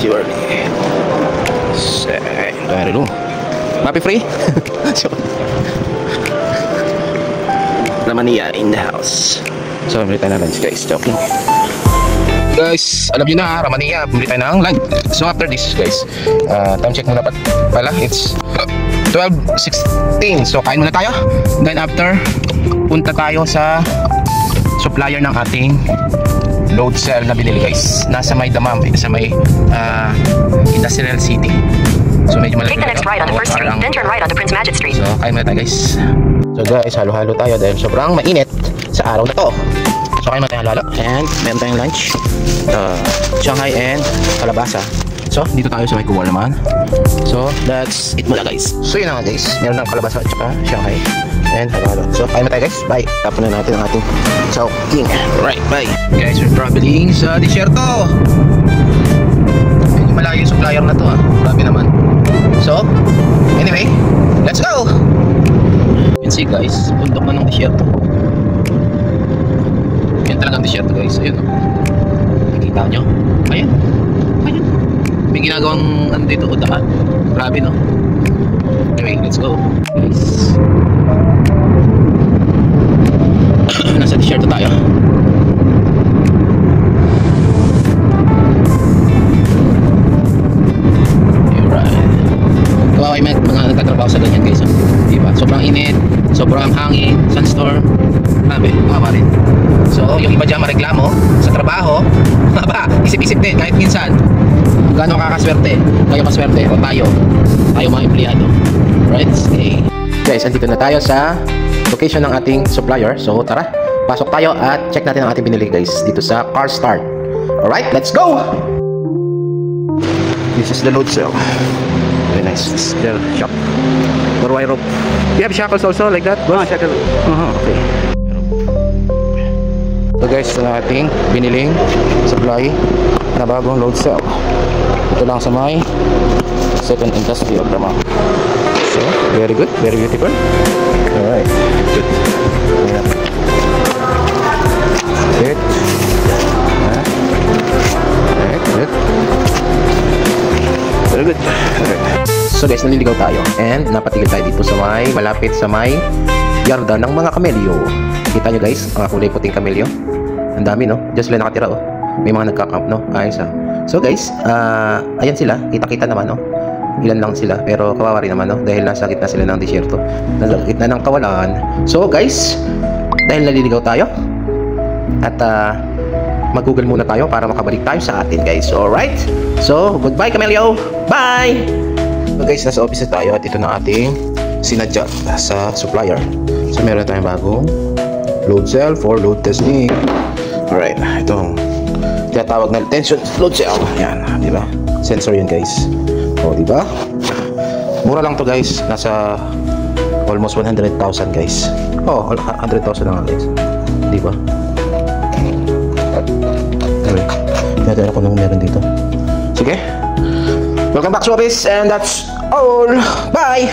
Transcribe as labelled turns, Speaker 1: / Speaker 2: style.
Speaker 1: too early. Very low. Mappy free? Ramania in the house. So, bumili tayo ng lunch guys. Joking. Guys, alam nyo na, Ramania, bumili tayo ng lunch. So, after this guys, time check muna pala. It's 12:16. So, kain muna tayo. Then after, punta tayo sa supplier ng ating load cell na binili guys. Nasa may Damam, sa may Industrial City. So medyo malaki.
Speaker 2: Take the next right on the first street, then turn right on the Prince Majid Street.
Speaker 1: So kain muna tayo guys. So guys, halo-halo tayo dahil sobrang mainit sa araw na to. So kain muna tayo halo. And meron tayong lunch. Shanghai and kalabasa. So dito tayo sa may kuwar naman. So that's it muna guys. So yun na nga guys, meron ng kalabasa at saka Shanghai and halo-halo. So kain muna tayo guys. Bye. Tapon na natin ang ating Chowking. Right, bye. Guys, we're traveling sa Desierto. Medyo malayo yung supplier na to Grabe naman. So, anyway, let's go! You can see guys, bundok na ng Desierto. Yan talagang Desierto guys. Ayun nakikita nyo? Ayan. May ginagawang ano dito, udahan. Grabe no? Anyway, let's go guys. Nasa Desierto tayo. Kawawa yung mga nagtatrabaho sa ganyan guys diba? Sobrang init, sobrang hangin, sunstorm. Grabe, kawawa rin. So yung iba dyan mareklamo sa trabaho. Isip-isip din kahit minsan kung gaano kakaswerte. Kayo kaswerte o tayo mga empleyado. Right? Okay. Guys, andito na tayo sa location ng ating supplier. So tara, pasok tayo at check natin ang ating binili guys dito sa Car Start. Alright, let's go! This is the load cell. Very nice. This is their shop. For wire rope. You have shackles also like that? Wow, shackles. Okay. So guys, ito na ating biniling supply na bagong load cell. Ito lang sa may second industrial drama. So, very good. Very beautiful. Alright. Good. Good. Alright, good. Very good. Okay. So guys, naliligaw tayo and napatigil tayo dito sa may malapit sa may yarda ng mga kamelyo. Kita nyo guys, mga kulay puting kamelyo. Ang dami no? Diyan sila nakatira May mga nagka-camp no? Ayos So guys, ayan sila. Kita-kita naman no? Ilan lang sila pero kawawa rin naman no? Dahil nasa gitna sila ng disyerto. Nasa gitna ng kawalan. So guys, dahil naliligaw tayo at mag-google muna tayo para makabalik tayo sa atin guys. Alright? So, goodbye Camelio! Bye! So guys, nasa office tayo at ito na ating sinadya sa supplier. So meron tayong bagong load cell for load testing. Alright, itong tinatawag na tension load cell. Yan, di ba? Sensor yun guys. O, di ba? Mura lang to guys. Nasa almost 100,000 guys. Oh, 100,000 lang guys. Di ba? Natin ako nung meron dito. Sige. Welcome back to office and that's all. Bye!